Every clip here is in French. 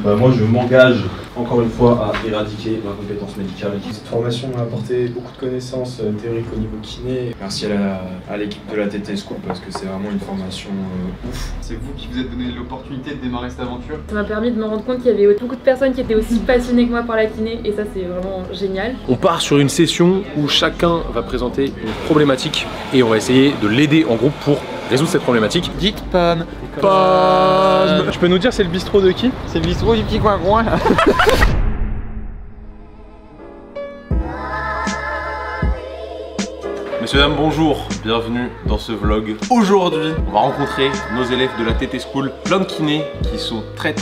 Moi je m'engage encore une fois à éradiquer ma compétence médicale. Cette formation m'a apporté beaucoup de connaissances théoriques au niveau kiné. Merci à l'équipe de la TT School parce que c'est vraiment une formation ouf. C'est vous qui vous êtes donné l'opportunité de démarrer cette aventure. Ça m'a permis de me rendre compte qu'il y avait beaucoup de personnes qui étaient aussi passionnées que moi par la kiné et ça c'est vraiment génial. On part sur une session où chacun va présenter une problématique et on va essayer de l'aider en groupe pour résoudre cette problématique. Geek Pomme. Tu peux nous dire c'est le bistrot de qui? C'est le bistrot du petit coin-coin. Messieurs, dames, bonjour, bienvenue dans ce vlog. Aujourd'hui, on va rencontrer nos élèves de la TT School, plein de kinés qui sont très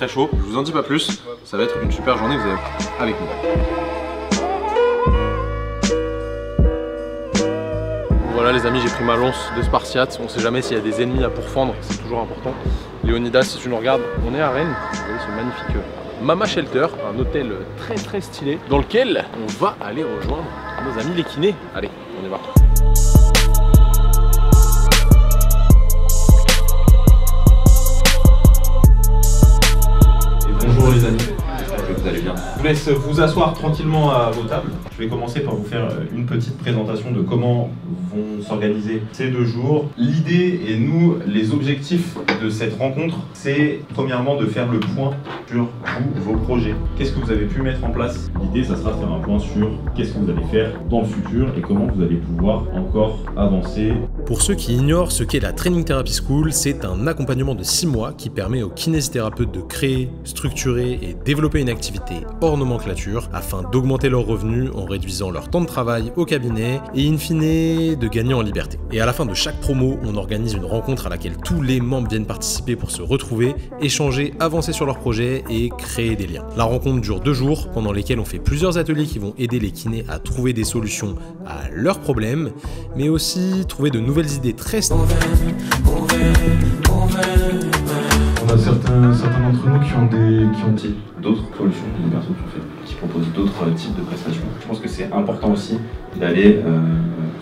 chauds. Je vous en dis pas plus, ça va être une super journée, vous êtes avec nous. Voilà les amis, j'ai pris ma lance de Spartiate. On sait jamais s'il y a des ennemis à pourfendre, c'est toujours important. Léonidas, si tu nous regardes, on est à Rennes. Vous voyez ce magnifique Mama Shelter, un hôtel très stylé dans lequel on va aller rejoindre nos amis les kinés. Allez, on y va. Et bonjour les amis, j'espère que vous allez bien. Je vous laisse vous asseoir tranquillement à vos tables. Je vais commencer par vous faire une petite présentation de comment vont s'organiser ces 2 jours. L'idée et nous, les objectifs de cette rencontre, c'est premièrement de faire le point sur vos projets. Qu'est-ce que vous avez pu mettre en place? L'idée, ça sera de faire un point sur qu'est-ce que vous allez faire dans le futur et comment vous allez pouvoir encore avancer. Pour ceux qui ignorent ce qu'est la Training Therapy School, c'est un accompagnement de 6 mois qui permet aux kinésithérapeutes de créer, structurer et développer une activité hors nomenclature afin d'augmenter leurs revenus en réduisant leur temps de travail au cabinet et in fine de gagner en liberté. Et à la fin de chaque promo, on organise une rencontre à laquelle tous les membres viennent participer pour se retrouver, échanger, avancer sur leurs projets et créer des liens. La rencontre dure 2 jours pendant lesquels on fait plusieurs ateliers qui vont aider les kinés à trouver des solutions à leurs problèmes, mais aussi trouver de nouvelles idées très... On a certains d'entre nous qui ont d'autres solutions, des personnes qui proposent d'autres types de prestations. Je pense que c'est important aussi d'aller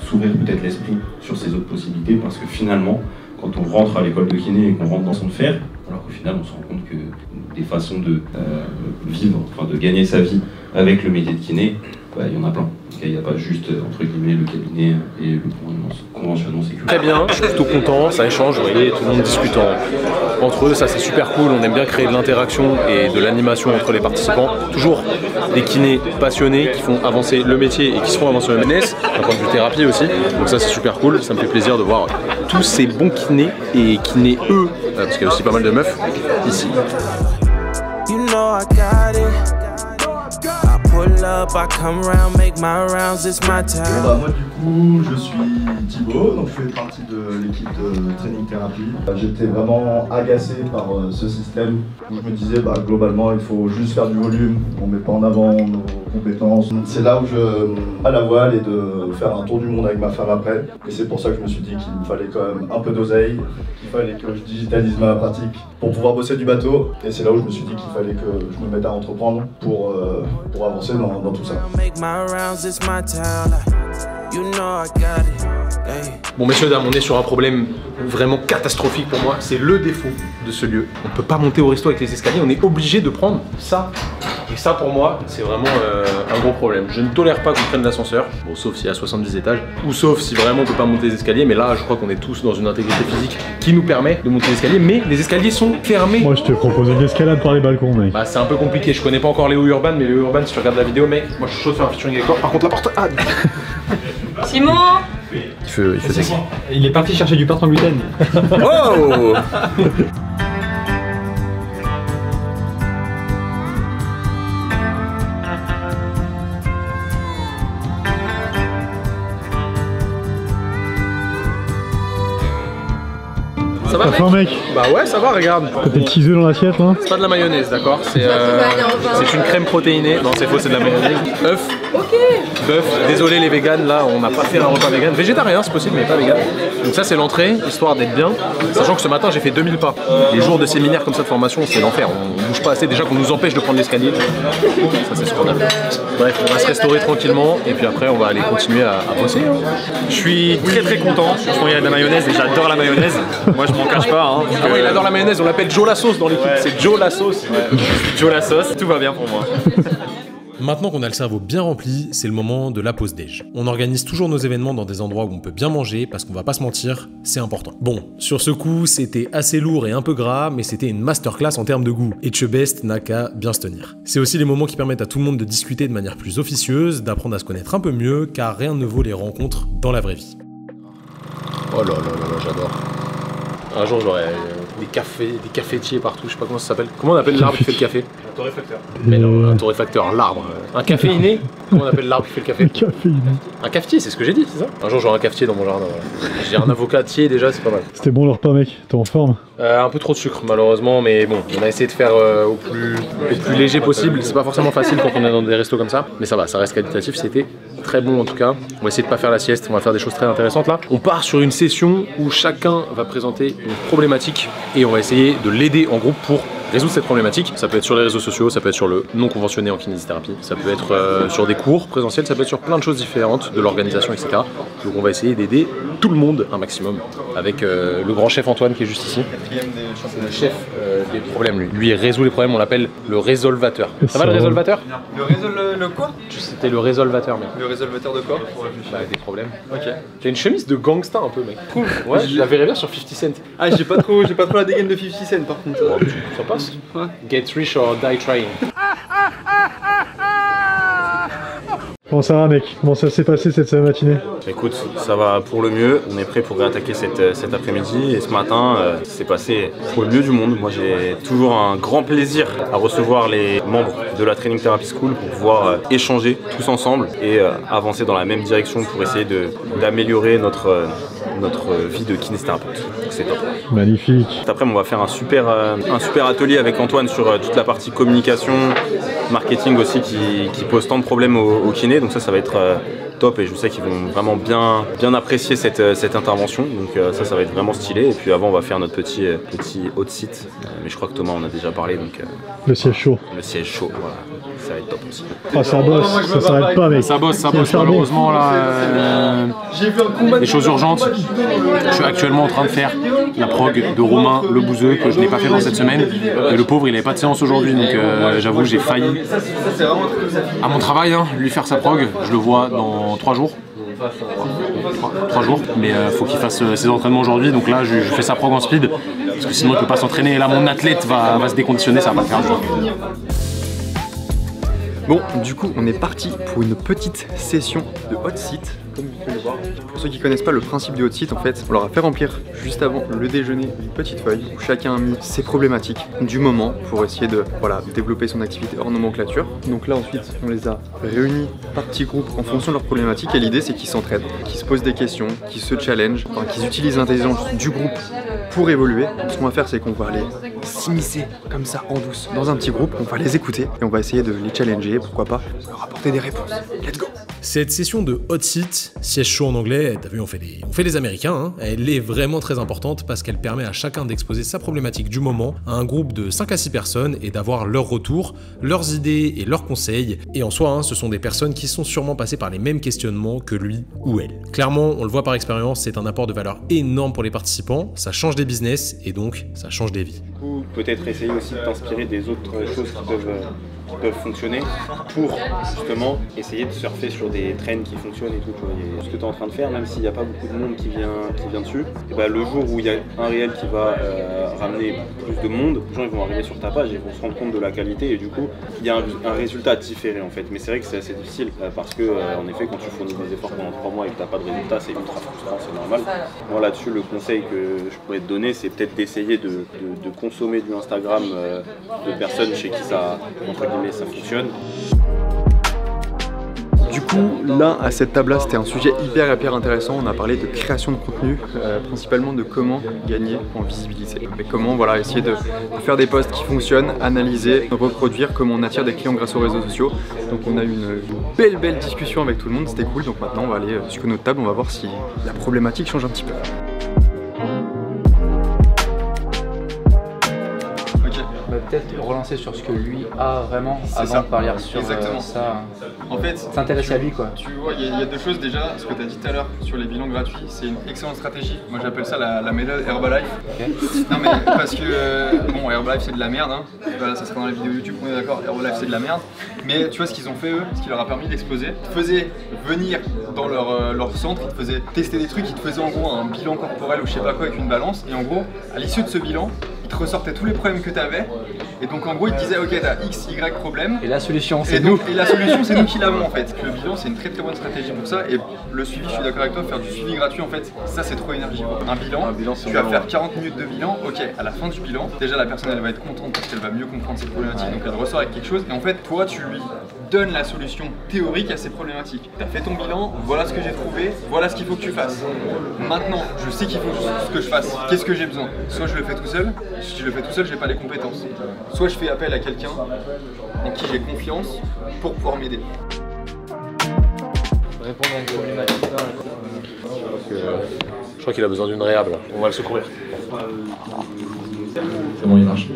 s'ouvrir peut-être l'esprit sur ces autres possibilités parce que finalement, quand on rentre à l'école de kiné et qu'on rentre dans son faire, alors qu'au final on se rend compte que des façons de vivre, enfin de gagner sa vie avec le métier de kiné, il y en a plein. Il n'y a pas juste entre guillemets le cabinet et le conventionnement sécuritaire. Très bien, je suis plutôt content, ça échange, vous voyez, tout le monde discute entre eux, ça c'est super cool, on aime bien créer de l'interaction et de l'animation entre les participants. Toujours des kinés passionnés qui font avancer le métier et qui se font avancer le business, d'un point de vue thérapie aussi, donc ça c'est super cool, ça me fait plaisir de voir tous ces bons kinés et kinés eux, parce qu'il y a aussi pas mal de meufs ici. Moi du coup je suis Thibaut, donc je fais partie de l'équipe de Training Therapy. J'étais vraiment agacé par ce système où je me disais globalement il faut juste faire du volume, on met pas en avant nos compétences. C'est là où je à la voile et de faire un tour du monde avec ma femme après. Et c'est pour ça que je me suis dit qu'il me fallait quand même un peu d'oseille, qu'il fallait que je digitalise ma pratique pour pouvoir bosser du bateau. Et c'est là où je me suis dit qu'il fallait que je me mette à entreprendre pour avancer dans tout ça. Bon messieurs dames, on est sur un problème vraiment catastrophique pour moi, c'est le défaut de ce lieu. On peut pas monter au resto avec les escaliers, on est obligé de prendre ça. Et ça pour moi, c'est vraiment un gros problème. Je ne tolère pas qu'on prenne l'ascenseur, bon sauf s'il y a 70 étages, ou sauf si vraiment on peut pas monter les escaliers, mais là je crois qu'on est tous dans une intégrité physique qui nous permet de monter les escaliers, mais les escaliers sont fermés. Moi je te propose une escalade par les balcons mec. Bah c'est un peu compliqué, je connais pas encore Léo Urban, mais Léo Urban si tu regardes la vidéo mec, moi je suis chaud de faire un featuring avec toi. Par contre la porte... Ah Simon! Il fait sexy. Il est parti chercher du pain sans gluten. Oh. Ça va mec? Bah ouais ça va, regarde. T'as tes petits œufs dans l'assiette là? C'est pas de la mayonnaise, d'accord? C'est une crème protéinée. Non c'est faux, c'est de la mayonnaise. Œuf. Ok. Bœuf. Désolé les véganes, là on n'a pas fait un repas vegan. Végétarien c'est possible mais pas vegan. Donc ça c'est l'entrée, histoire d'être bien. Sachant que ce matin j'ai fait 2000 pas. Les jours de séminaire comme ça de formation c'est l'enfer. On bouge pas assez, déjà qu'on nous empêche de prendre l'escalier. Ça c'est scandaleux. Bref, on va se restaurer tranquillement et puis après on va aller continuer à bosser. Je suis très content. Je trouve qu'il y a de la mayonnaise et j'adore la mayonnaise. Moi je manque cache pas. Hein, Ah ouais, il adore la mayonnaise, on l'appelle Joe la sauce dans l'équipe. Ouais. C'est Joe la sauce. Joe la sauce, tout va bien pour moi. Maintenant qu'on a le cerveau bien rempli, c'est le moment de la pause déj. On organise toujours nos événements dans des endroits où on peut bien manger, parce qu'on va pas se mentir, c'est important. Bon, sur ce coup, c'était assez lourd et un peu gras, mais c'était une masterclass en termes de goût. Et Chebest n'a qu'à bien se tenir. C'est aussi les moments qui permettent à tout le monde de discuter de manière plus officieuse, d'apprendre à se connaître un peu mieux, car rien ne vaut les rencontres dans la vraie vie. Oh là là là là, j'adore. Un jour, j'aurai des cafetiers partout, je sais pas comment ça s'appelle. Comment on appelle l'arbre qui fait le café? Un torréfacteur. Mais non, un torréfacteur, l'arbre. Un caféiné? Comment on appelle l'arbre qui fait le café? Un caféiné. Un cafetier, c'est ce que j'ai dit, c'est ça? Un jour, j'aurai un cafetier dans mon jardin. Voilà. J'ai un avocatier déjà, c'est pas mal. C'était bon le repas, mec. T'es en forme? Un peu trop de sucre, malheureusement, mais bon, on a essayé de faire au plus léger possible. C'est pas forcément facile quand on est dans des restos comme ça, mais ça va, ça reste qualitatif. C'était très bon en tout cas. On va essayer de pas faire la sieste, on va faire des choses très intéressantes là. On part sur une session où chacun va présenter une problématique et on va essayer de l'aider en groupe pour résoudre cette problématique. Ça peut être sur les réseaux sociaux, ça peut être sur le non conventionné en kinésithérapie, ça peut être sur des cours présentiels, ça peut être sur plein de choses différentes, de l'organisation, etc. Donc on va essayer d'aider tout le monde un maximum avec le grand chef Antoine qui est juste ici. C'est le chef des problèmes lui. Lui il résout les problèmes, on l'appelle le résolvateur. Ça va le résolvateur? Le quoi? C'était le résolvateur mec. Le résolvateur de quoi? Bah des problèmes. Ok. T'as une chemise de gangsta un peu mec. Cool. Ouais, je la verrais bien sur 50 Cent. Ah, j'ai pas trop la dégaine de 50 Cent par contre. Ça passe? Ouais. Get rich or die trying. Comment ça va, mec? Comment ça s'est passé cette matinée? Écoute, ça va pour le mieux. On est prêt pour réattaquer cet après-midi. Et ce matin, c'est passé pour le mieux du monde. Moi, j'ai toujours un grand plaisir à recevoir les membres de la Training Therapy School pour pouvoir échanger tous ensemble et avancer dans la même direction pour essayer d'améliorer notre vie de kinésithérapeute. C'est top. Magnifique. Après, on va faire un super atelier avec Antoine sur toute la partie communication, marketing aussi qui pose tant de problèmes aux kinés. Donc ça va être top et je sais qu'ils vont vraiment bien apprécier cette intervention. Donc ça va être vraiment stylé. Et puis avant, on va faire notre petit hot site. Mais je crois que Thomas en a déjà parlé. Donc, le siège chaud. Le siège chaud, voilà. Ça va être top aussi. Ah, ça bosse, ça s'arrête pas, mec. Ça bosse malheureusement là. Des choses urgentes. Je suis actuellement en train de faire la prog de Romain Le Bouzeux que je n'ai pas fait dans cette semaine. Et le pauvre, il n'avait pas de séance aujourd'hui, donc j'avoue, j'ai failli à mon travail, hein, lui faire sa prog. Je le vois dans 3 jours. 3 jours, mais faut qu'il fasse ses entraînements aujourd'hui, donc là je fais sa prog en speed parce que sinon il peut pas s'entraîner et là mon athlète va se déconditionner, ça va pas le faire. Bon, du coup, on est parti pour une petite session de hot seat, comme vous pouvez le voir. Pour ceux qui connaissent pas le principe du hot seat, en fait, on leur a fait remplir juste avant le déjeuner une petite feuille où chacun a mis ses problématiques du moment pour essayer de développer son activité hors nomenclature. Donc là, ensuite, on les a réunis par petits groupes en fonction de leurs problématiques et l'idée, c'est qu'ils s'entraident, qu'ils se posent des questions, qu'ils se challengent, enfin, qu'ils utilisent l'intelligence du groupe pour évoluer. Donc, ce qu'on va faire, c'est qu'on va aller s'immiscer comme ça en douce dans un petit groupe, on va les écouter et on va essayer de les challenger, pourquoi pas leur apporter des réponses. Let's go! Cette session de hot seat, siège chaud en anglais, t'as vu, on fait les américains, hein, elle est vraiment très importante parce qu'elle permet à chacun d'exposer sa problématique du moment à un groupe de 5 à 6 personnes et d'avoir leur retour, leurs idées et leurs conseils. Et en soi, hein, ce sont des personnes qui sont sûrement passées par les mêmes questionnements que lui ou elle. Clairement, on le voit par expérience, c'est un apport de valeur énorme pour les participants, ça change des business et donc ça change des vies. Ou peut-être essayer aussi de t'inspirer des autres choses qui peuvent fonctionner pour justement essayer de surfer sur des trends qui fonctionnent et tout. Tu vois. Ce que tu es en train de faire, même s'il n'y a pas beaucoup de monde qui vient dessus, et bah, le jour où il y a un réel qui va ramener plus de monde, les gens ils vont arriver sur ta page et vont se rendre compte de la qualité et du coup il y a un résultat différé en fait. Mais c'est vrai que c'est assez difficile parce que en effet quand tu fournis des efforts pendant 3 mois et que tu n'as pas de résultat, c'est ultra frustrant, c'est normal. Moi là-dessus le conseil que je pourrais te donner c'est peut-être d'essayer de consommer du Instagram de personnes chez qui ça, entre guillemets, ça fonctionne. Du coup, là, à cette table-là, c'était un sujet hyper intéressant. On a parlé de création de contenu, principalement de comment gagner en visibilité. Et comment essayer de faire des posts qui fonctionnent, analyser, reproduire, comment on attire des clients grâce aux réseaux sociaux. Donc on a eu une belle discussion avec tout le monde, c'était cool. Donc maintenant, on va aller sur notre table, on va voir si la problématique change un petit peu. peut-être relancer sur ce que lui a vraiment avant de parler sur ça. En fait, s'intéresser à lui quoi. Tu vois, il y a deux choses déjà. Ce que tu as dit tout à l'heure sur les bilans gratuits, c'est une excellente stratégie. Moi j'appelle ça la méthode Herbalife. Okay. Non mais parce que bon, Herbalife c'est de la merde. Hein. Voilà, ça sera dans la vidéo YouTube, on est d'accord. Herbalife c'est de la merde. Mais tu vois ce qu'ils ont fait eux, ce qui leur a permis d'exploser. Ils te faisaient venir dans leur centre, ils te faisaient tester des trucs, ils te faisaient en gros un bilan corporel ou je sais pas quoi avec une balance. Et en gros, à l'issue de ce bilan, ils te ressortaient tous les problèmes que tu avais. Et donc en gros, ils te disaient ok, t'as X, Y problème. Et la solution, c'est nous. Et la solution, c'est nous qui l'avons en fait. Le bilan, c'est une très bonne stratégie pour ça. Et le suivi, je suis d'accord avec toi, faire du suivi gratuit en fait, ça c'est trop énergivore. Un bilan tu vas faire 40 minutes de bilan, ok, à la fin du bilan, déjà la personne elle va être contente parce qu'elle va mieux comprendre ses problématiques, donc elle ressort avec quelque chose. Et en fait, toi, tu lui donnes la solution théorique à ses problématiques. Tu as fait ton bilan, voilà ce que j'ai trouvé, voilà ce qu'il faut que tu fasses. Maintenant, je sais qu'il faut que je fasse. Qu'est-ce que j'ai besoin? Soit je le fais tout seul, si je le fais tout seul, j'ai pas les compétences. Soit je fais appel à quelqu'un en qui j'ai confiance pour pouvoir m'aider. Répondre à une problématique. Je crois qu'il a besoin d'une réhab là. On va le secourir. C'est bon, il marche.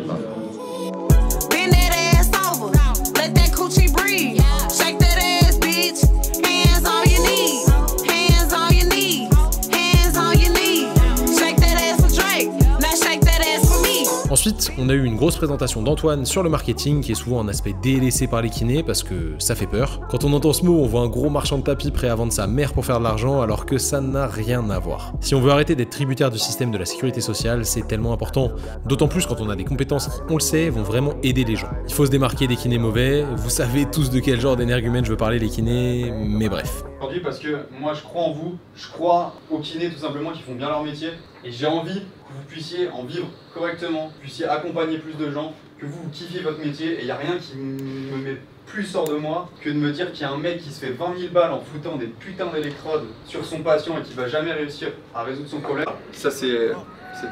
Ensuite, on a eu une grosse présentation d'Antoine sur le marketing qui est souvent un aspect délaissé par les kinés parce que ça fait peur. Quand on entend ce mot, on voit un gros marchand de tapis prêt à vendre sa mère pour faire de l'argent alors que ça n'a rien à voir. Si on veut arrêter d'être tributaire du système de la sécurité sociale, c'est tellement important, d'autant plus quand on a des compétences qui, on le sait, vont vraiment aider les gens. Il faut se démarquer des kinés mauvais, vous savez tous de quel genre d'énergumène je veux parler les kinés, mais bref. Aujourd'hui parce que moi je crois en vous, je crois aux kinés tout simplement qui font bien leur métier et j'ai envie que vous puissiez en vivre correctement, que vous puissiez accompagner plus de gens, que vous kiffiez votre métier et il n'y a rien qui me met plus hors de moi que de me dire qu'il y a un mec qui se fait 20 000 balles en foutant des putains d'électrodes sur son patient et qui va jamais réussir à résoudre son problème. Ça c'était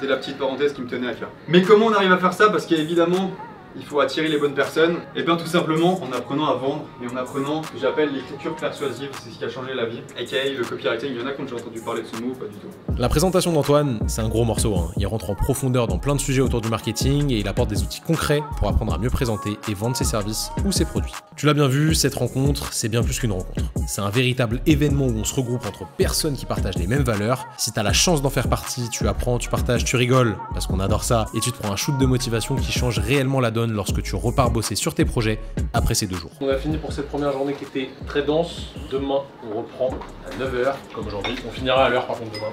la petite parenthèse qui me tenait à cœur. Mais comment on arrive à faire ça? Parce qu'évidemment, il faut attirer les bonnes personnes, et bien tout simplement en apprenant à vendre et en apprenant ce que j'appelle l'écriture persuasive, c'est ce qui a changé la vie, aka le copywriting. Il y en a qui ont déjà entendu parler de ce mot, pas du tout. La présentation d'Antoine, c'est un gros morceau, hein. Il rentre en profondeur dans plein de sujets autour du marketing et il apporte des outils concrets pour apprendre à mieux présenter et vendre ses services ou ses produits. Tu l'as bien vu, cette rencontre, c'est bien plus qu'une rencontre. C'est un véritable événement où on se regroupe entre personnes qui partagent les mêmes valeurs. Si t'as la chance d'en faire partie, tu apprends, tu partages, tu rigoles, parce qu'on adore ça, et tu te prends un shoot de motivation qui change réellement la donne lorsque tu repars bosser sur tes projets après ces 2 jours. On a fini pour cette première journée qui était très dense. Demain, on reprend à 9h, comme aujourd'hui. On finira à l'heure par contre demain.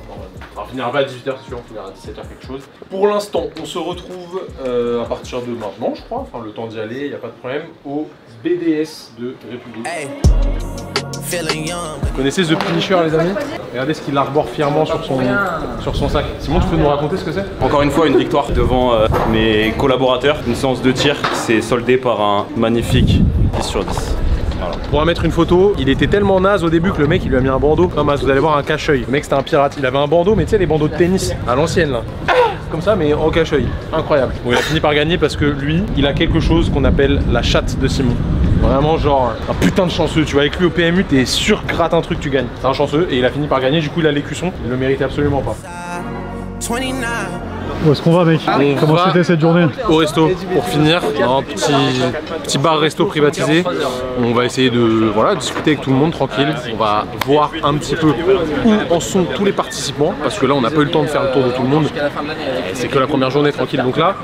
Enfin, on finira pas à 18h, c'est sûr, on finira à 17h quelque chose. Pour l'instant, on se retrouve à partir de maintenant, je crois, enfin le temps d'y aller, il n'y a pas de problème, au BDS de République. Hey. Vous connaissez The Punisher les amis? Regardez ce qu'il arbore fièrement sur son sac. Simon, tu peux nous raconter ce que c'est? Encore une fois, une victoire devant mes collaborateurs. Une séance de tir qui s'est soldée par un magnifique 10 sur 10. Voilà. Pour mettre une photo, il était tellement naze au début que le mec il lui a mis un bandeau comme vous allez voir, un cache-œil. Le mec c'était un pirate, il avait un bandeau, mais tu sais les bandeaux de tennis à l'ancienne là. Comme ça mais en cache-œil. Incroyable. Bon, il a fini par gagner parce que lui, il a quelque chose qu'on appelle la chatte de Simon. Vraiment genre un putain de chanceux, tu vois, avec lui au PMU t'es sûr gratte un truc tu gagnes. C'est un chanceux et il a fini par gagner, du coup il a l'écusson, il le méritait absolument pas. Où est-ce qu'on va mec? Comment c'était cette journée? Au resto, pour finir, un petit bar resto privatisé. On va essayer de discuter avec tout le monde tranquille. On va voir un petit peu où en sont tous les participants, parce que là on n'a pas eu le temps de faire le tour de tout le monde. C'est que la première journée tranquille, donc là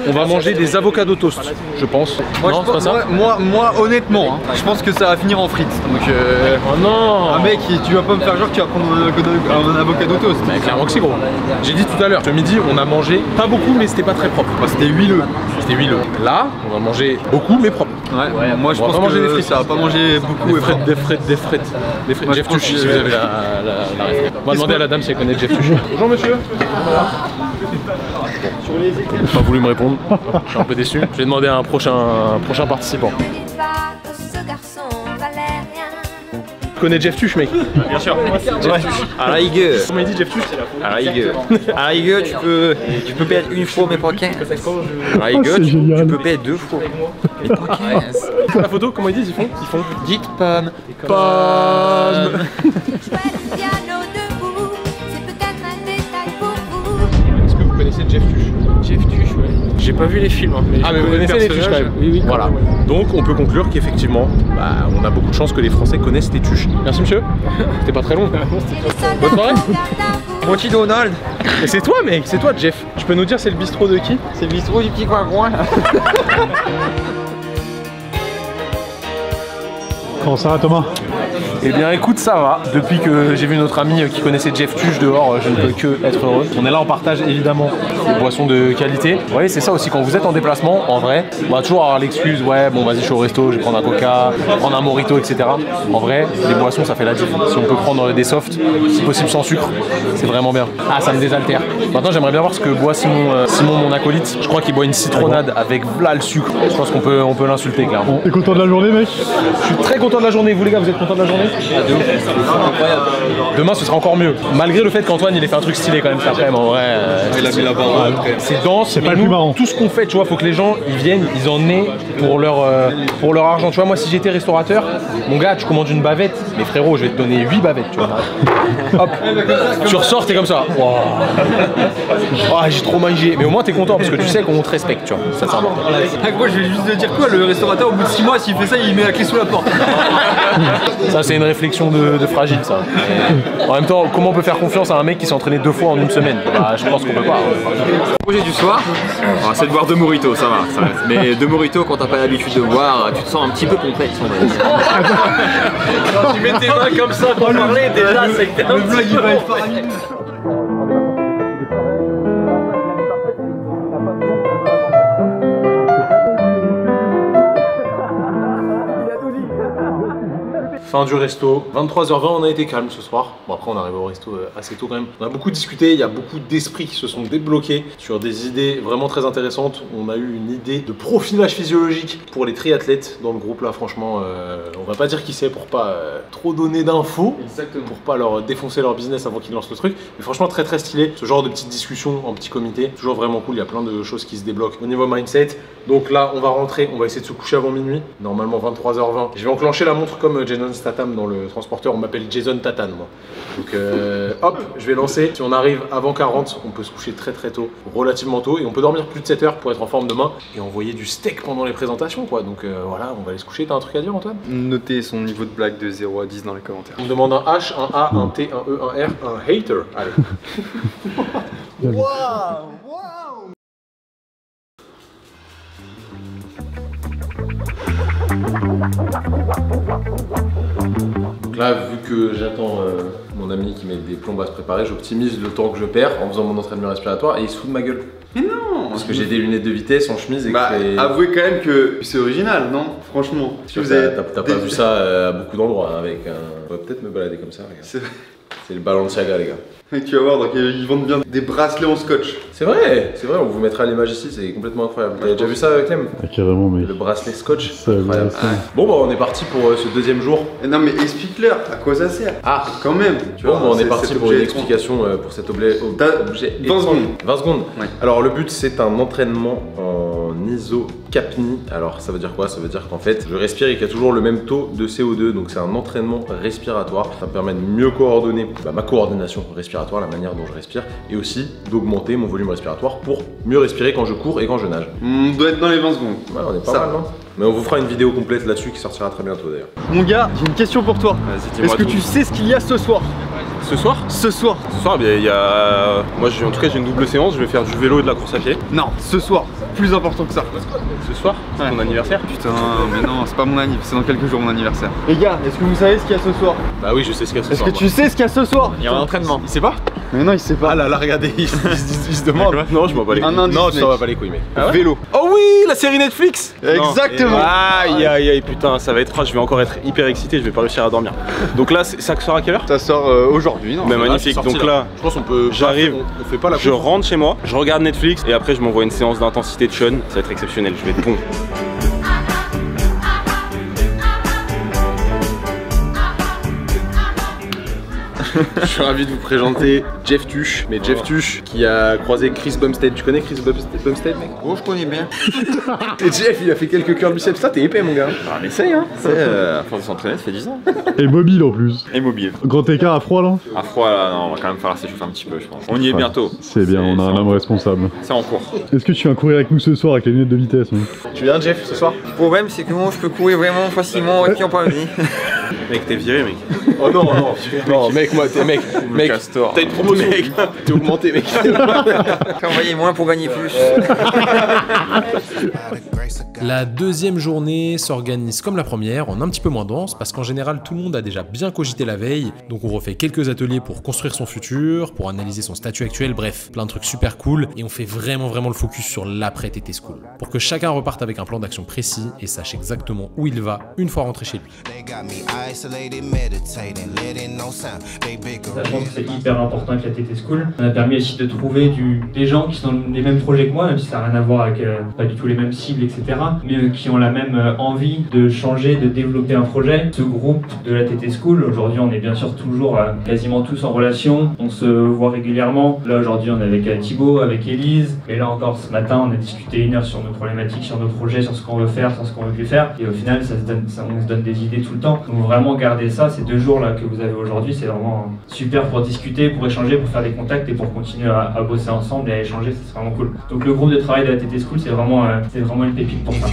on va manger des avocado toast, je pense. Non, c'est pas ça. Moi honnêtement, hein, je pense que ça va finir en frites. Donc oh non, un mec, tu vas pas me faire genre que tu vas prendre un avocado toast. Mais clairement que c'est gros. J'ai dit tout à l'heure, ce midi on a mangé pas beaucoup mais c'était pas très propre. C'était huileux. C'était huileux. Là, on va manger beaucoup mais propre. Ouais, moi je pense que manger des frites, ça va pas manger beaucoup et propre. Des frites. Jeff Tuch, si vous avez la référence. On va demander à la dame si elle connaît Jeff Tuch. Bonjour monsieur. Il n'a pas voulu me répondre. Je suis un peu déçu. Je vais demander à un prochain participant. Tu connais Jeff Tuch, mec? Bien sûr. Jeff Tuch. À la rigueur. Comment il dit Jeff Tuch? À la rigueur. À la rigueur, tu peux perdre une fois, mais pas 15. À la rigueur, tu peux perdre 2 fois, mais pas 15. La photo, comment ils disent? Ils font dites pomme. Pomme. Est-ce que vous connaissez Jeff Tuch? Jeff Tuch, ouais. J'ai pas vu les films. Hein, mais vous connaissez les tuches quand même. Oui. Voilà. Donc on peut conclure qu'effectivement, on a beaucoup de chances que les Français connaissent les tuches. Merci monsieur. C'était pas très long. Bonne soirée. Monty Donald. Et c'est toi mec, c'est toi Jeff. Tu peux nous dire c'est le bistrot de qui? C'est le bistrot du petit coin-coin. Comment ça va Thomas? Eh bien écoute, ça va. Depuis que j'ai vu notre ami qui connaissait Jeff Tuche dehors, je ne peux que être heureux. On est là, on partage évidemment des boissons de qualité. Vous voyez, c'est ça aussi, quand vous êtes en déplacement, en vrai, on va toujours avoir l'excuse, ouais bon vas-y je suis au resto, je vais prendre un coca, prendre un mojito, etc. En vrai, les boissons ça fait la diff. Si on peut prendre des softs, si possible sans sucre, c'est vraiment bien. Ah ça me désaltère. Maintenant j'aimerais bien voir ce que boit Simon, mon acolyte. Je crois qu'il boit une citronnade avec là le sucre. Je pense qu'on peut l'insulter clairement. T'es content de la journée mec? Je suis très content de la journée, vous les gars, vous êtes contents de la journée? Incroyable. Demain ce sera encore mieux. Malgré le fait qu'Antoine il ait fait un truc stylé quand même cet après-midi en vrai. Il a mis la barre. C'est dense, mais nous, tout ce qu'on fait, tu vois, faut que les gens ils viennent, ils en aient pour leur argent. Tu vois, moi si j'étais restaurateur, mon gars, tu commandes une bavette, mais frérot, je vais te donner 8 bavettes, tu vois. Hop, tu ressors, t'es comme ça. Wow. Oh, j'ai trop mangé. Mais au moins t'es content parce que tu sais qu'on te respecte, tu vois. Ça c'est important. Moi je vais juste te dire quoi, le restaurateur au bout de 6 mois s'il fait ça il met la clé sous la porte. Ça c'est une réflexion de fragile ça. En même temps, comment on peut faire confiance à un mec qui s'est entraîné 2 fois en une semaine? Bah je pense qu'on peut pas. Projet du soir, c'est de boire 2 mojitos, ça va. Mais 2 mojitos quand t'as pas l'habitude de boire, tu te sens un petit peu complexe on va dire. Quand tu mets tes mains comme ça pour parler, déjà c'est que t'es un petit peu complexe. Fin du resto, 23h20, on a été calme ce soir. Bon après on est arrivé au resto assez tôt quand même. On a beaucoup discuté, il y a beaucoup d'esprits qui se sont débloqués sur des idées vraiment très intéressantes. On a eu une idée de profilage physiologique pour les triathlètes dans le groupe là, franchement, on va pas dire qui c'est pour pas trop donner d'infos. Exactement. Pour pas leur défoncer leur business avant qu'ils lancent le truc. Mais franchement très très stylé, ce genre de petites discussions en petit comité, toujours vraiment cool, il y a plein de choses qui se débloquent au niveau mindset. Donc là on va rentrer, on va essayer de se coucher avant minuit, normalement 23h20. Je vais enclencher la montre comme Jason Statham dans le transporteur, on m'appelle Jason Tatham moi. Donc hop, je vais lancer. Si on arrive avant 40, on peut se coucher très très tôt, relativement tôt, et on peut dormir plus de 7 heures pour être en forme demain et envoyer du steak pendant les présentations quoi. Donc voilà, on va aller se coucher. T'as un truc à dire Antoine? Notez son niveau de blague de 0 à 10 dans les commentaires. On me demande un H, un A, un T, un E, un R, un hater. Allez. Wow. Donc là, vu que j'attends mon ami qui met des plombes à se préparer, j'optimise le temps que je perds en faisant mon entraînement respiratoire et il se fout de ma gueule. Mais non! Parce que j'ai des lunettes de vitesse en chemise et que avouez quand même que c'est original, non? Franchement. T'as pas vu ça à beaucoup d'endroits avec un... On va peut-être me balader comme ça, regarde. C'est le Balenciaga les gars. Et tu vas voir, donc ils vendent bien des bracelets en scotch. C'est vrai, on vous mettra l'image ici, c'est complètement incroyable. T'as déjà vu ça Clem? Ah, carrément mec. Le bracelet scotch, c'est incroyable. Bon bah on est parti pour ce deuxième jour. Non mais explique-leur, à quoi ça sert? Ah quand même. Tu vois, on est parti pour une explication pour cet objet. 20 secondes. 20 secondes. Ouais. Alors le but c'est un entraînement en isocapnie. Alors ça veut dire quoi? Ça veut dire qu'en fait je respire et qu'il y a toujours le même taux de CO2. Donc c'est un entraînement respiratoire. Ça me permet de mieux coordonner ma coordination respiratoire, la manière dont je respire, et aussi d'augmenter mon volume respiratoire pour mieux respirer quand je cours et quand je nage. On doit être dans les 20 secondes. Ouais, on est pas mal, non? Mais on vous fera une vidéo complète là-dessus qui sortira très bientôt d'ailleurs. Mon gars, j'ai une question pour toi. Est-ce que tu sais ce qu'il y a ce soir? Ce soir? Ce soir. Ce soir, il y a... Moi, en tout cas, j'ai une double séance. Je vais faire du vélo et de la course à pied. Non, ce soir. Plus important que ça. Ce soir? C'est ton anniversaire? Putain, mais non, c'est pas mon anniversaire. C'est dans quelques jours mon anniversaire. Les gars, est-ce que vous savez ce qu'il y a ce soir? Bah oui, je sais ce qu'il y a ce soir. Est-ce que tu sais ce qu'il y a ce soir? Il y a un entraînement. Il sait pas? Mais non, il sait pas. Ah là, regardez, il se demande. Non, je m'en bats les couilles. Non, tu t'en vas pas les couilles, mec. Ah ouais? Vélo. Oh oui, la série Netflix. Exactement. Aïe, aïe, aïe, putain, ça va être froid. Je vais encore être hyper excité. Je vais pas réussir à dormir. Donc là, ça sort à quelle heure? Ça sort aujourd'hui, non? Mais magnifique. Donc là, je pense qu'on peut. J'arrive, on fait pas la je rentre chez moi, je regarde Netflix et après je m'envoie une séance d'intensité de Sean. Ça va être exceptionnel. Je vais être bon. Je suis ravi de vous présenter Jeff Tuch, mais Jeff Tuch qui a croisé Chris Bumstead. Tu connais Chris Bumstead, mec? Oh, je connais bien. Et Jeff, il a fait quelques curls biceps. Ça, t'es épais, mon gars. On essaye, hein. À force de s'entraîner, ça fait 10 ans. Et mobile en plus. Et mobile. Grand écart à froid là? À froid, là, non, on va quand même falloir s'échauffer un petit peu, je pense. On y est bientôt. C'est bien, on a un homme responsable. C'est en cours. Est-ce que tu viens courir avec nous ce soir avec les lunettes de vitesse? Tu viens, Jeff, ce soir? Le problème, c'est que moi, je peux courir vraiment facilement avec qui ont pas envie. Mec, t'es viré, mec. Oh non, non, non, mec, moi, t'es mec, t'as une promotion, mec. T'es augmenté, mec. Travailler moins pour gagner plus. La deuxième journée s'organise comme la première, en un petit peu moins dense, parce qu'en général tout le monde a déjà bien cogité la veille, donc on refait quelques ateliers pour construire son futur, pour analyser son statut actuel, bref, plein de trucs super cool, et on fait vraiment le focus sur l'après TT School, pour que chacun reparte avec un plan d'action précis et sache exactement où il va une fois rentré chez lui. Ça, je pense que c'est hyper important avec la TT School. Ça m'a permis aussi de trouver des gens qui sont dans les mêmes projets que moi, même si ça n'a rien à voir avec pas du tout les mêmes cibles, etc. Mais qui ont la même envie de changer, de développer un projet. Ce groupe de la TT School, aujourd'hui on est bien sûr toujours quasiment tous en relation, on se voit régulièrement. Là aujourd'hui on est avec Thibaut, avec Élise, et là encore ce matin on a discuté 1 heure sur nos problématiques, sur nos projets, sur ce qu'on veut faire, sur ce qu'on veut plus faire. Et au final on se donne des idées tout le temps. Donc vraiment garder ça, ces 2 jours là que vous avez aujourd'hui, c'est vraiment super pour discuter, pour échanger, pour faire des contacts et pour continuer à bosser ensemble et à échanger, c'est vraiment cool. Donc le groupe de travail de la TT School, c'est vraiment une pépite pour ça.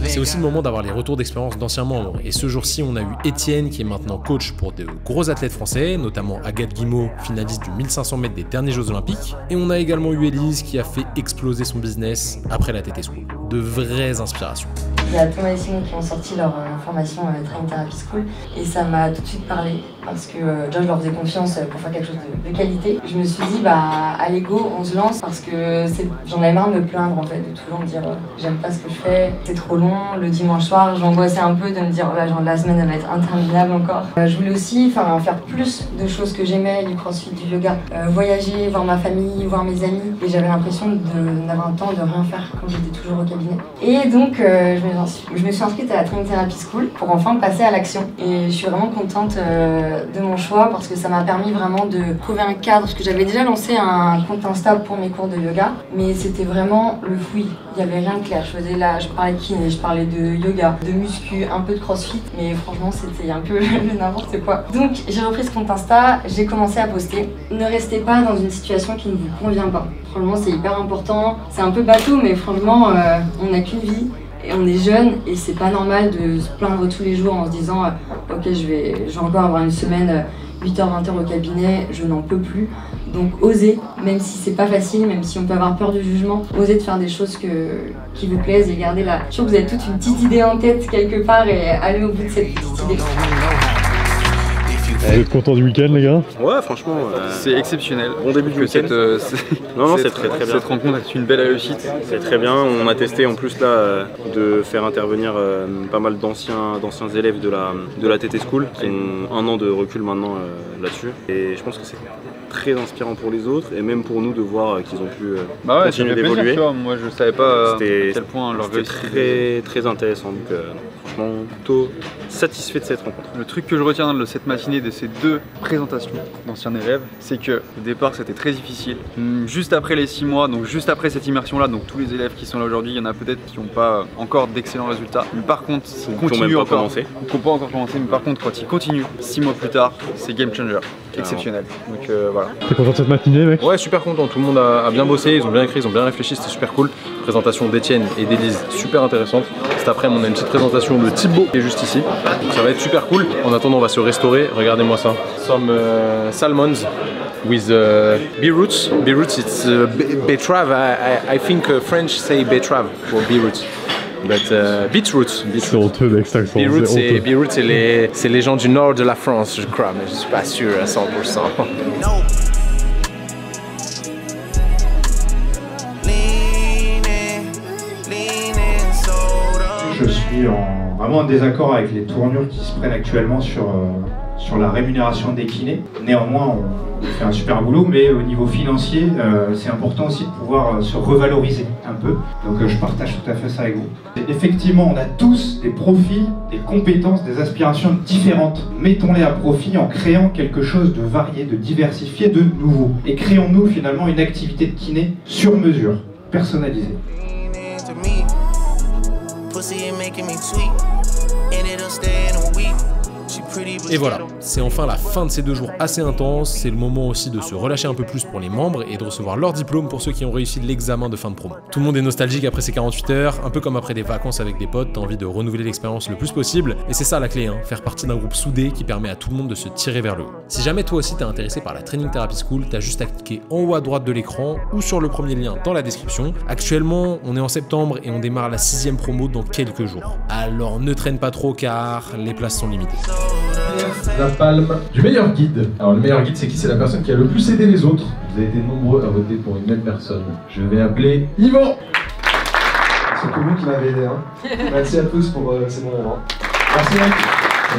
C'est aussi le moment d'avoir les retours d'expérience d'anciens membres, et ce jour-ci on a eu Étienne qui est maintenant coach pour de gros athlètes français, notamment Agathe Guimau, finaliste du 1500 mètres des derniers Jeux Olympiques, et on a également eu Élise qui a fait exploser son business après la TT School. De vraies inspirations. Il y a Thomas et Simon qui ont sorti leur formation Training Therapy School et ça m'a tout de suite parlé parce que déjà je leur faisais confiance pour faire quelque chose de qualité. Je me suis dit allez go, on se lance parce que j'en avais marre de me plaindre en fait, de toujours me dire j'aime pas ce que je fais, c'est trop long. Le dimanche soir j'angoissais un peu de me dire genre la semaine elle va être interminable encore. Je voulais aussi faire plus de choses que j'aimais, du crossfit, du yoga, voyager, voir ma famille, voir mes amis, et j'avais l'impression d'avoir un temps de rien faire quand j'étais toujours au cabinet. Et donc je me suis inscrite à la Training Therapy School pour enfin passer à l'action, et je suis vraiment contente de mon choix parce que ça m'a permis vraiment de trouver un cadre, parce que j'avais déjà lancé un compte Insta pour mes cours de yoga, mais c'était vraiment le fouillis, il n'y avait rien de clair. Je parlais de kiné, je parlais de yoga, de muscu, un peu de crossfit, mais franchement c'était un peu n'importe quoi. Donc j'ai repris ce compte Insta, j'ai commencé à poster. Ne restez pas dans une situation qui ne vous convient pas. Franchement c'est hyper important, c'est un peu bateau mais franchement on n'a qu'une vie. Et on est jeune et c'est pas normal de se plaindre tous les jours en se disant ok je vais encore avoir une semaine 8h 20h au cabinet, je n'en peux plus. Donc osez, même si c'est pas facile, même si on peut avoir peur du jugement, osez de faire des choses qui vous plaisent et gardez là. Je suis sûre que vous avez toute une petite idée en tête quelque part et allez au bout de cette petite idée. Vous êtes content du week-end les gars? Ouais franchement c'est exceptionnel. Bon début du week-end. Non c'est très bien. Cette rencontre est une belle réussite. C'est très bien, on a testé en plus là de faire intervenir pas mal d'anciens élèves de la TT School. Ils ont 1 an de recul maintenant là-dessus, et je pense que c'est très inspirant pour les autres et même pour nous de voir qu'ils ont pu continuer d'évoluer. Moi je savais pas à quel point leur c'était très intéressant, donc franchement plutôt satisfait de cette rencontre. Le truc que je retiens de cette matinée, de ces 2 présentations d'anciens élèves, c'est que au départ c'était très difficile. Juste après les 6 mois, donc juste après cette immersion là, donc tous les élèves qui sont là aujourd'hui, il y en a peut-être qui n'ont pas encore d'excellents résultats, mais par contre ils continuent encore, qui n'ont pas encore commencé, mais par contre quand ils continuent 6 mois plus tard, c'est game changer, exceptionnel. Donc voilà. T'es content de cette matinée mec? Ouais, super content, tout le monde a bien bossé, ils ont bien écrit, ils ont bien réfléchi, c'était super cool. Présentation d'Étienne et d'Élise super intéressante. Cet après-midi on a une petite présentation de Thibaut qui est juste ici, donc ça va être super cool. En attendant on va se restaurer, regardez-moi ça. Some salmons with bee roots. Bee roots it's betterave, I think French say betterave for bee roots. But beetroots. C'est honteux avec cet accent. Beetroots c'est les gens du nord de la France je crois, mais je suis pas sûr à 100%. Je suis vraiment en désaccord avec les tournures qui se prennent actuellement sur sur la rémunération des kinés. Néanmoins, on fait un super boulot, mais au niveau financier, c'est important aussi de pouvoir se revaloriser un peu. Donc je partage tout à fait ça avec vous. Et effectivement, on a tous des profils, des compétences, des aspirations différentes. Mettons-les à profit en créant quelque chose de varié, de diversifié, de nouveau. Et créons-nous finalement une activité de kiné sur mesure, personnalisée. Et voilà, c'est enfin la fin de ces 2 jours assez intenses, c'est le moment aussi de se relâcher un peu plus pour les membres et de recevoir leur diplôme pour ceux qui ont réussi l'examen de fin de promo. Tout le monde est nostalgique après ces 48 heures, un peu comme après des vacances avec des potes, t'as envie de renouveler l'expérience le plus possible, et c'est ça la clé, faire partie d'un groupe soudé qui permet à tout le monde de se tirer vers le haut. Si jamais toi aussi t'es intéressé par la Training Therapy School, t'as juste à cliquer en haut à droite de l'écran ou sur le premier lien dans la description. Actuellement, on est en septembre et on démarre la 6e promo dans quelques jours. Alors ne traîne pas trop car les places sont limitées. La palme du meilleur guide. Alors le meilleur guide, c'est qui? C'est la personne qui a le plus aidé les autres. Vous avez été nombreux à voter pour une même personne. Je vais appeler Yvan. C'est que vous qui m'avez aidé. Merci à tous pour ces bons moments. Merci mec.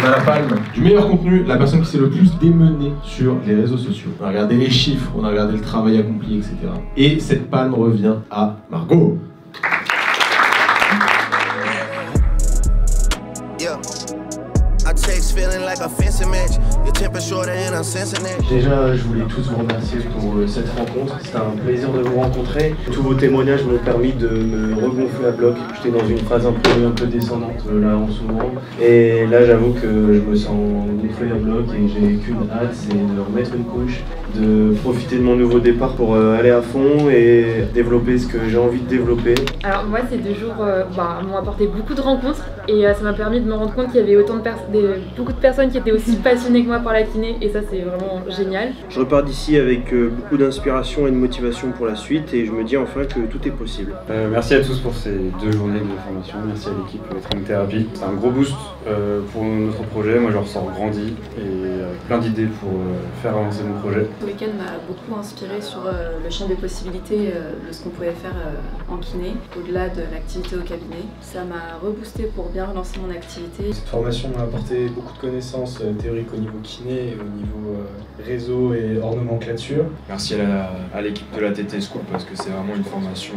On a la palme du meilleur contenu, la personne qui s'est le plus démenée sur les réseaux sociaux. On a regardé les chiffres, on a regardé le travail accompli, etc. Et cette palme revient à Margot. Déjà, je voulais tous vous remercier pour cette rencontre. C'était un plaisir de vous rencontrer. Tous vos témoignages m'ont permis de me regonfler à bloc. J'étais dans une phase un peu descendante là en ce moment. Et là, j'avoue que je me sens gonflé à bloc et j'ai qu'une hâte, c'est de remettre une couche, de profiter de mon nouveau départ pour aller à fond et développer ce que j'ai envie de développer. Alors moi, ces 2 jours m'ont apporté beaucoup de rencontres et ça m'a permis de me rendre compte qu'il y avait beaucoup de personnes qui étaient aussi passionnées que moi par la kiné et ça c'est vraiment génial. Je repars d'ici avec beaucoup d'inspiration et de motivation pour la suite et je me dis enfin que tout est possible. Merci à tous pour ces 2 journées de formation, merci à l'équipe Training Therapy. C'est un gros boost pour notre projet, moi je ressors grandi et plein d'idées pour faire avancer mon projet. Ce week-end m'a beaucoup inspiré sur le champ des possibilités de ce qu'on pouvait faire en kiné, au-delà de l'activité au cabinet. Ça m'a reboosté pour bien relancer mon activité. Cette formation m'a apporté beaucoup de connaissances théoriques au niveau kiné, au niveau réseau et hors nomenclature. Merci à l'équipe de la TT School parce que c'est vraiment une formation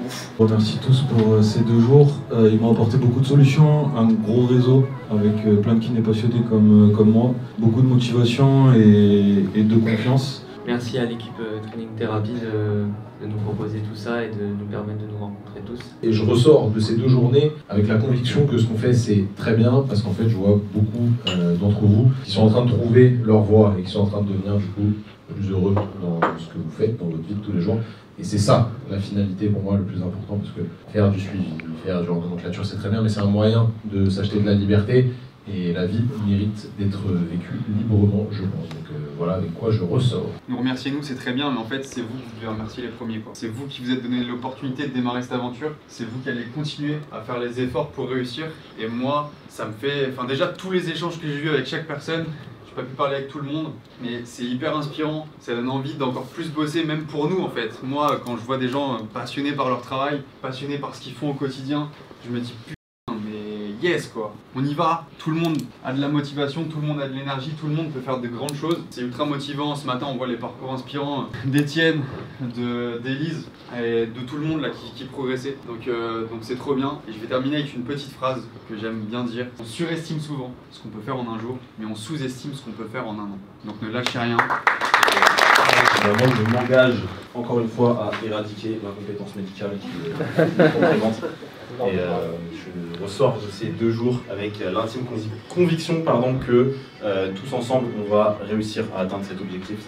ouf. Je remercie tous pour ces 2 jours. Ils m'ont apporté beaucoup de solutions, un gros réseau avec plein de kinés passionnés comme moi, beaucoup de motivation et de confiance. Merci à l'équipe Training Therapy de nous proposer tout ça et de nous permettre de nous rencontrer tous. Et je ressors de ces 2 journées avec la conviction que ce qu'on fait c'est très bien parce qu'en fait je vois beaucoup d'entre vous qui sont en train de trouver leur voie et qui sont en train de devenir du coup plus heureux dans ce que vous faites, dans votre vie de tous les jours. Et c'est ça la finalité pour moi le plus important parce que faire du suivi, faire du nomenclature c'est très bien mais c'est un moyen de s'acheter de la liberté. Et la vie mérite d'être vécue librement, je pense. Donc voilà avec quoi je ressors. Nous remercier nous, c'est très bien, mais en fait, c'est vous qui devez remercier les premiers. C'est vous qui vous êtes donné l'opportunité de démarrer cette aventure. C'est vous qui allez continuer à faire les efforts pour réussir. Et moi, ça me fait... Enfin déjà, tous les échanges que j'ai eus avec chaque personne, j'ai pas pu parler avec tout le monde, mais c'est hyper inspirant. Ça donne envie d'encore plus bosser, même pour nous en fait. Moi, quand je vois des gens passionnés par leur travail, passionnés par ce qu'ils font au quotidien, je me dis yes quoi, on y va, tout le monde a de la motivation, tout le monde a de l'énergie, tout le monde peut faire de grandes choses. C'est ultra motivant, ce matin on voit les parcours inspirants d'Étienne, d'Élise et de tout le monde là qui progressait. Donc c'est trop bien. Et je vais terminer avec une petite phrase que j'aime bien dire. On surestime souvent ce qu'on peut faire en un jour, mais on sous-estime ce qu'on peut faire en un an. Donc ne lâchez rien. Vraiment, je m'engage encore une fois à éradiquer l'incompétence médicale qui me représente. Et je ressors de ces 2 jours avec l'intime conviction que tous ensemble on va réussir à atteindre cet objectif.